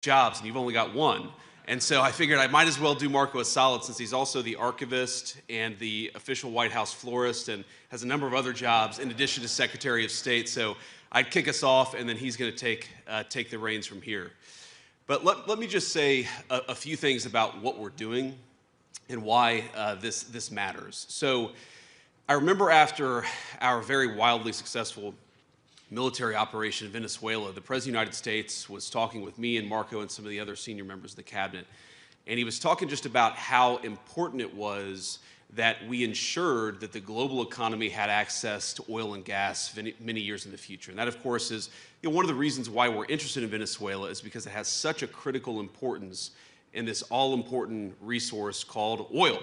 jobs and you've only got one. And so I figured I might as well do Marco a solid since he's also the archivist and the official White House florist and has a number of other jobs in addition to Secretary of State. So I'd kick us off and then he's going to take the reins from here. But let me just say a few things about what we're doing and why this matters. So I remember after our very wildly successful military operation in Venezuela, the President of the United States was talking with me and Marco and some of the other senior members of the cabinet, and he was talking just about how important it was that we ensured that the global economy had access to oil and gas many years in the future. And that, of course, is one of the reasons why we're interested in Venezuela is because it has such a critical importance in this all-important resource called oil.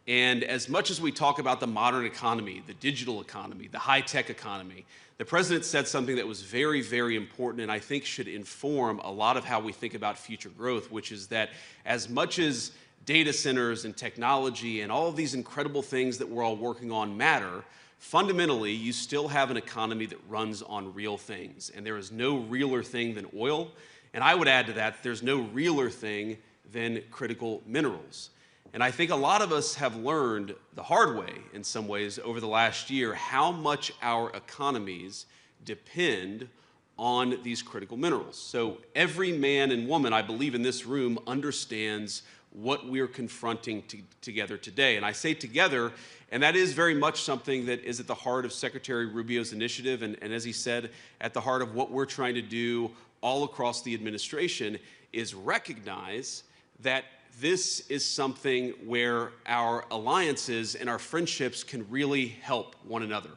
And as much as we talk about the modern economy, the digital economy, the high-tech economy, the president said something that was very, very important and I think should inform a lot of how we think about future growth, which is that as much as data centers and technology and all of these incredible things that we're all working on matter, fundamentally, you still have an economy that runs on real things. And there is no realer thing than oil. And I would add to that, there's no realer thing than critical minerals. And I think a lot of us have learned the hard way, in some ways, over the last year, how much our economies depend on these critical minerals. So every man and woman, I believe, in this room understands what we're confronting together today. And I say together, and that is very much something that is at the heart of Secretary Rubio's initiative, and as he said, at the heart of what we're trying to do all across the administration, is recognize that this is something where our alliances and our friendships can really help one another.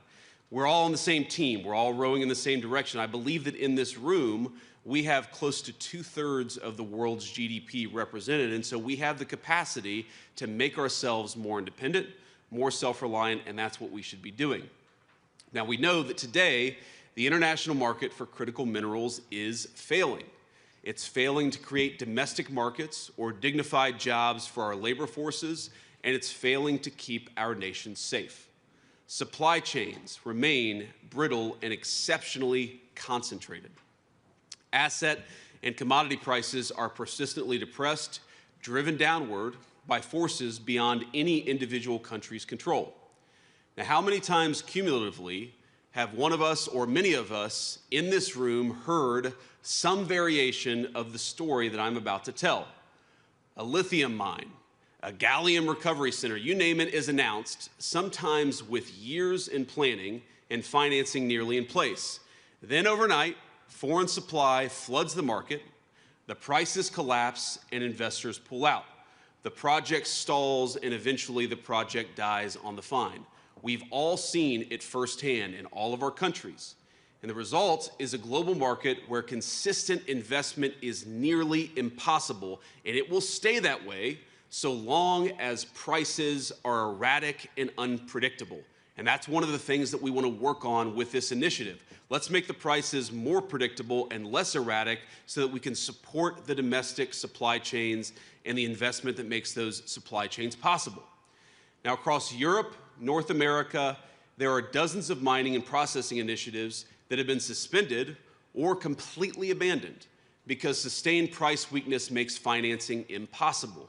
We're all on the same team. We're all rowing in the same direction. I believe that in this room, we have close to 2/3 of the world's GDP represented, and so we have the capacity to make ourselves more independent, more self-reliant, and that's what we should be doing. Now, we know that today, the international market for critical minerals is failing. It's failing to create domestic markets or dignified jobs for our labor forces, and it's failing to keep our nation safe. Supply chains remain brittle and exceptionally concentrated. Asset and commodity prices are persistently depressed, driven downward by forces beyond any individual country's control. Now, how many times cumulatively have one of us or many of us in this room heard some variation of the story that I'm about to tell? A lithium mine, a gallium recovery center, you name it, is announced, sometimes with years in planning and financing nearly in place. Then overnight, foreign supply floods the market, the prices collapse, and investors pull out. The project stalls, and eventually the project dies on the vine. We've all seen it firsthand in all of our countries. And the result is a global market where consistent investment is nearly impossible, and it will stay that way so long as prices are erratic and unpredictable. And that's one of the things that we want to work on with this initiative. Let's make the prices more predictable and less erratic so that we can support the domestic supply chains and the investment that makes those supply chains possible. Now, across Europe, North America, there are dozens of mining and processing initiatives that have been suspended or completely abandoned because sustained price weakness makes financing impossible.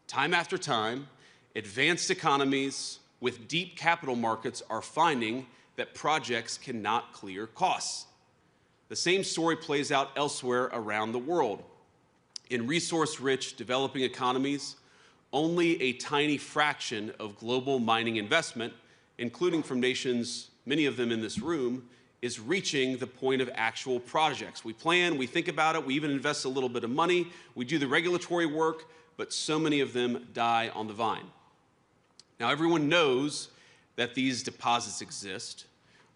Time after time, advanced economies with deep capital markets are finding that projects cannot clear costs. The same story plays out elsewhere around the world. In resource-rich developing economies, only a tiny fraction of global mining investment, including from nations, many of them in this room, is reaching the point of actual projects. We plan, we think about it, we even invest a little bit of money, we do the regulatory work, but so many of them die on the vine. Now, everyone knows that these deposits exist.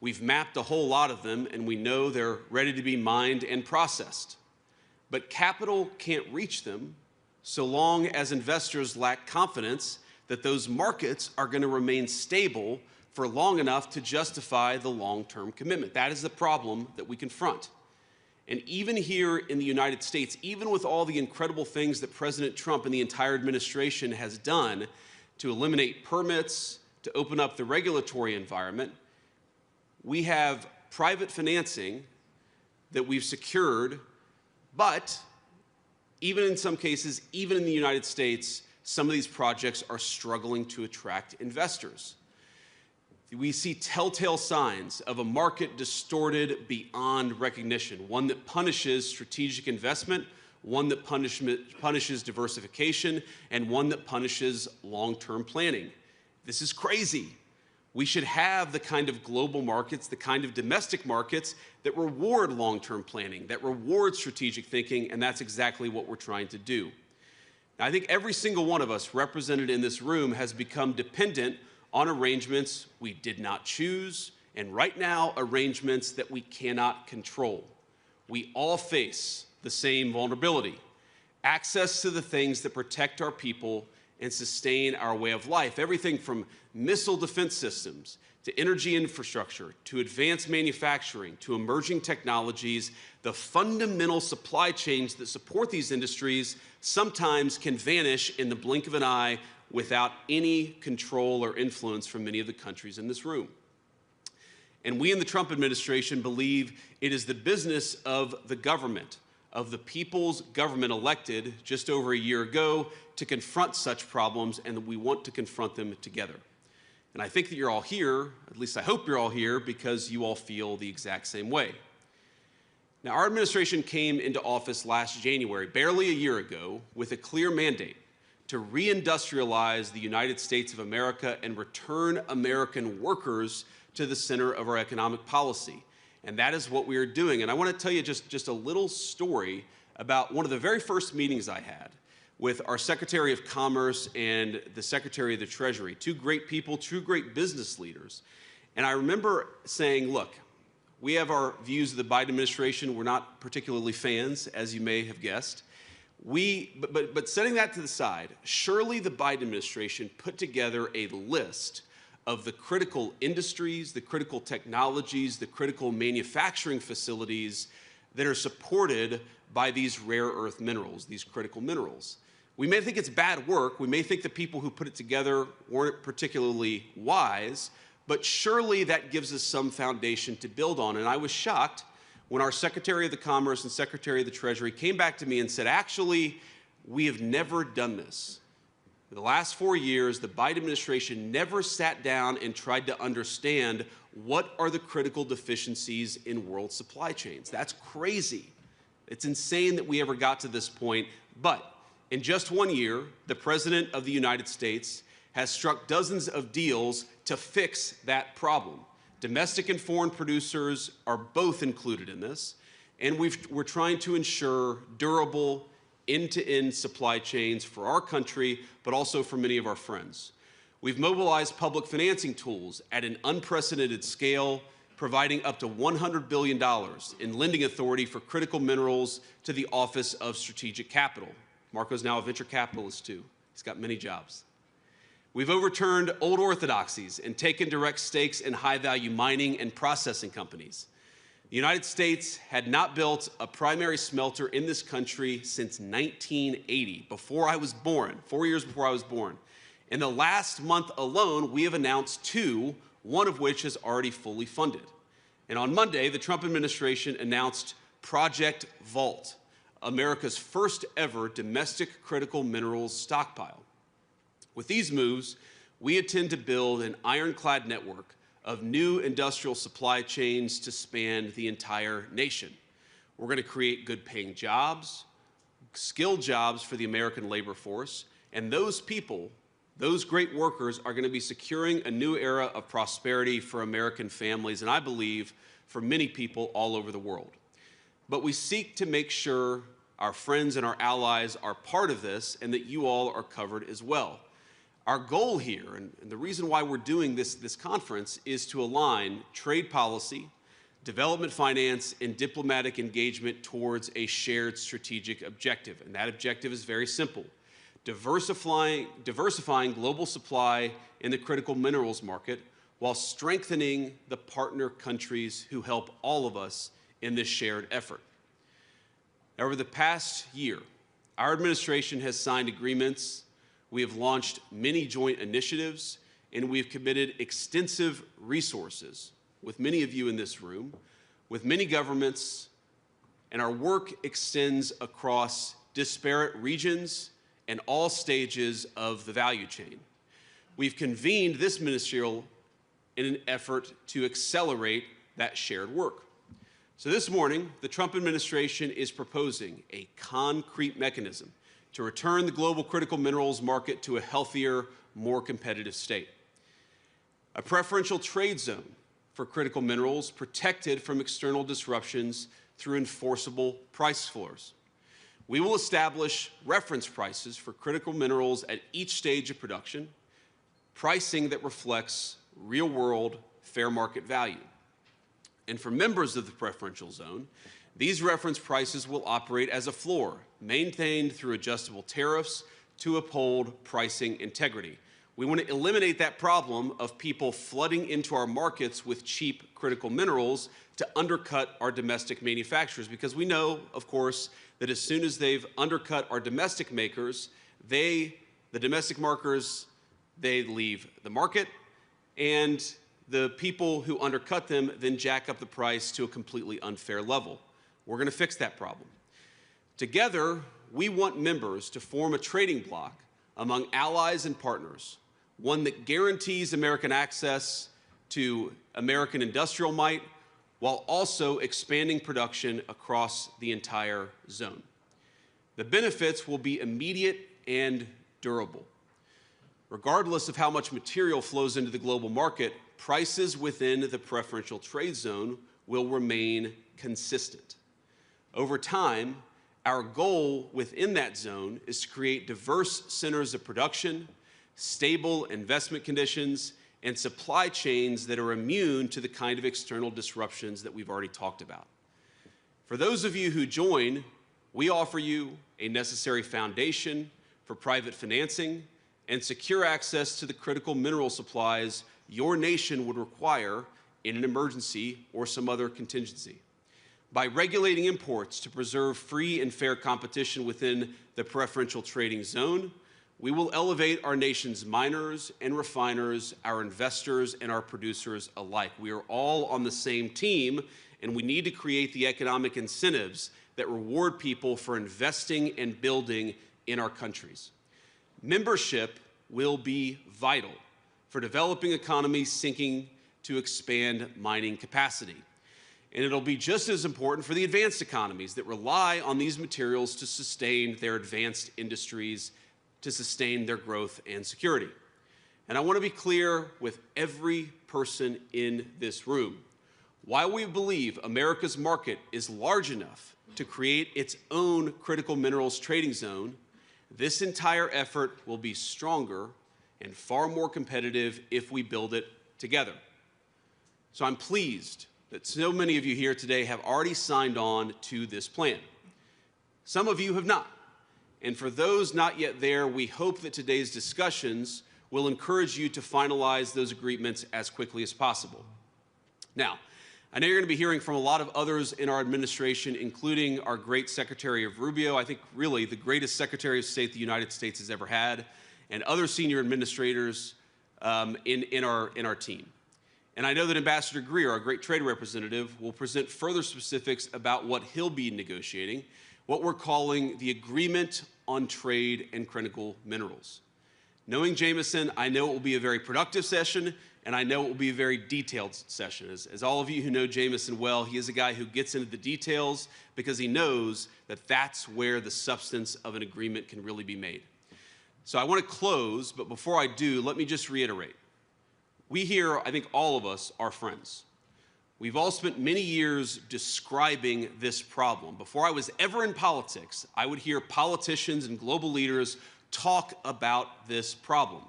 We've mapped a whole lot of them, and we know they're ready to be mined and processed. But capital can't reach them so long as investors lack confidence that those markets are going to remain stable for long enough to justify the long-term commitment. That is the problem that we confront. And even here in the United States, even with all the incredible things that President Trump and the entire administration has done to eliminate permits, to open up the regulatory environment, we have private financing that we've secured, but even in some cases, even in the United States, some of these projects are struggling to attract investors. We see telltale signs of a market distorted beyond recognition, one that punishes strategic investment, one that punishes diversification, and one that punishes long-term planning. This is crazy. We should have the kind of global markets, the kind of domestic markets that reward long-term planning, that reward strategic thinking, and that's exactly what we're trying to do. Now, I think every single one of us represented in this room has become dependent on arrangements we did not choose, and right now, arrangements that we cannot control. We all face the same vulnerability: access to the things that protect our people and sustain our way of life. Everything from missile defense systems to energy infrastructure to advanced manufacturing to emerging technologies, the fundamental supply chains that support these industries sometimes can vanish in the blink of an eye without any control or influence from many of the countries in this room. And we in the Trump administration believe it is the business of the government, of the people's government elected just over a year ago, to confront such problems, and that we want to confront them together. And I think that you're all here, at least I hope you're all here, because you all feel the exact same way. Now, our administration came into office last January, barely a year ago, with a clear mandate to reindustrialize the United States of America and return American workers to the center of our economic policy. And that is what we are doing. And I want to tell you just a little story about one of the very first meetings I had with our Secretary of Commerce and the Secretary of the Treasury, two great people, two great business leaders. And I remember saying, look, we have our views of the Biden administration. We're not particularly fans, as you may have guessed. But setting that to the side, surely the Biden administration put together a list of the critical industries, the critical technologies, the critical manufacturing facilities that are supported by these rare earth minerals, these critical minerals. We may think it's bad work. We may think the people who put it together weren't particularly wise, but surely that gives us some foundation to build on. And I was shocked when our Secretary of the Commerce and Secretary of the Treasury came back to me and said, actually, we have never done this. For the last 4 years, the Biden administration never sat down and tried to understand what are the critical deficiencies in world supply chains. That's crazy. It's insane that we ever got to this point. But in just 1 year, the President of the United States has struck dozens of deals to fix that problem. Domestic and foreign producers are both included in this, and we're trying to ensure durable, end-to-end supply chains for our country, but also for many of our friends. We've mobilized public financing tools at an unprecedented scale, providing up to $100 billion in lending authority for critical minerals to the Office of Strategic Capital. Marco's now a venture capitalist too. He's got many jobs. We've overturned old orthodoxies and taken direct stakes in high-value mining and processing companies. The United States had not built a primary smelter in this country since 1980, before I was born, 4 years before I was born. In the last month alone, we have announced two, one of which is already fully funded. And on Monday, the Trump administration announced Project Vault, America's first ever domestic critical minerals stockpile. With these moves, we intend to build an ironclad network of new industrial supply chains to span the entire nation. We're going to create good-paying jobs, skilled jobs for the American labor force, and those people, those great workers, are going to be securing a new era of prosperity for American families, and I believe for many people all over the world. But we seek to make sure our friends and our allies are part of this and that you all are covered as well. Our goal here, and the reason why we're doing this conference, is to align trade policy, development finance, and diplomatic engagement towards a shared strategic objective. And that objective is very simple: diversifying global supply in the critical minerals market while strengthening the partner countries who help all of us in this shared effort. Over the past year, our administration has signed agreements, we have launched many joint initiatives, and we have committed extensive resources with many of you in this room, with many governments, and our work extends across disparate regions, and all stages of the value chain. We've convened this ministerial in an effort to accelerate that shared work. So this morning, the Trump administration is proposing a concrete mechanism to return the global critical minerals market to a healthier, more competitive state. A preferential trade zone for critical minerals protected from external disruptions through enforceable price floors. We will establish reference prices for critical minerals at each stage of production, pricing that reflects real-world fair market value. And for members of the preferential zone, these reference prices will operate as a floor, maintained through adjustable tariffs to uphold pricing integrity. We want to eliminate that problem of people flooding into our markets with cheap critical minerals to undercut our domestic manufacturers, because we know, of course, that as soon as they've undercut our domestic makers, the domestic markers, they leave the market, and the people who undercut them then jack up the price to a completely unfair level. We're going to fix that problem. Together, we want members to form a trading bloc among allies and partners, one that guarantees American access to American industrial might while also expanding production across the entire zone. The benefits will be immediate and durable. Regardless of how much material flows into the global market, prices within the preferential trade zone will remain consistent. Over time, our goal within that zone is to create diverse centers of production, stable investment conditions, and supply chains that are immune to the kind of external disruptions that we've already talked about. For those of you who join, we offer you a necessary foundation for private financing and secure access to the critical mineral supplies your nation would require in an emergency or some other contingency. By regulating imports to preserve free and fair competition within the preferential trading zone, we will elevate our nation's miners and refiners, our investors and our producers alike. We are all on the same team, and we need to create the economic incentives that reward people for investing and building in our countries. Membership will be vital for developing economies seeking to expand mining capacity. And it'll be just as important for the advanced economies that rely on these materials to sustain their advanced industries, to sustain their growth and security. And I want to be clear with every person in this room. While we believe America's market is large enough to create its own critical minerals trading zone, this entire effort will be stronger and far more competitive if we build it together. So I'm pleased that so many of you here today have already signed on to this plan. Some of you have not. And for those not yet there, we hope that today's discussions will encourage you to finalize those agreements as quickly as possible. Now, I know you're going to be hearing from a lot of others in our administration, including our great Secretary of Rubio, I think really the greatest Secretary of State the United States has ever had, and other senior administrators in our team. And I know that Ambassador Greer, our great trade representative, will present further specifics about what he'll be negotiating, what we're calling the Agreement on Trade and Critical Minerals. Knowing Jameson, I know it will be a very productive session, and I know it will be a very detailed session. As all of you who know Jameson well, he is a guy who gets into the details because he knows that that's where the substance of an agreement can really be made. So I want to close, but before I do, let me just reiterate. We here, I think all of us, are friends. We've all spent many years describing this problem. Before I was ever in politics, I would hear politicians and global leaders talk about this problem.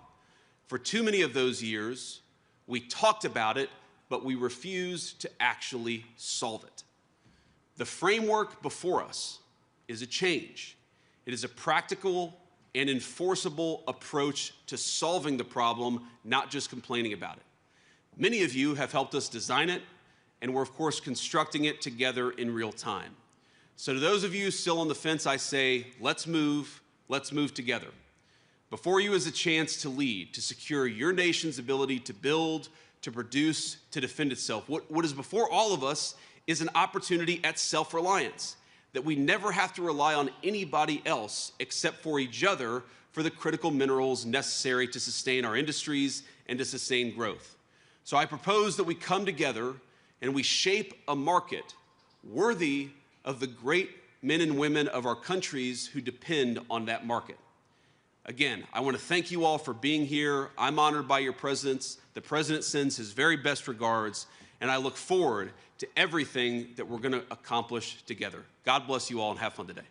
For too many of those years, we talked about it, but we refused to actually solve it. The framework before us is a change. It is a practical and enforceable approach to solving the problem, not just complaining about it. Many of you have helped us design it, and we're, of course, constructing it together in real time. So to those of you still on the fence, I say, let's move together. Before you is a chance to lead, to secure your nation's ability to build, to produce, to defend itself. What is before all of us is an opportunity at self-reliance. that we never have to rely on anybody else except for each other for the critical minerals necessary to sustain our industries and to sustain growth. So I propose that we come together and we shape a market worthy of the great men and women of our countries who depend on that market. Again, I want to thank you all for being here. I'm honored by your presence. The President sends his very best regards, and I look forward to everything that we're going to accomplish together. God bless you all, and have fun today.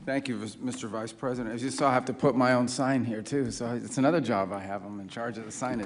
Thank you, Mr. Vice President. As you saw, I have to put my own sign here, too, so it's another job I have. I'm in charge of the signage.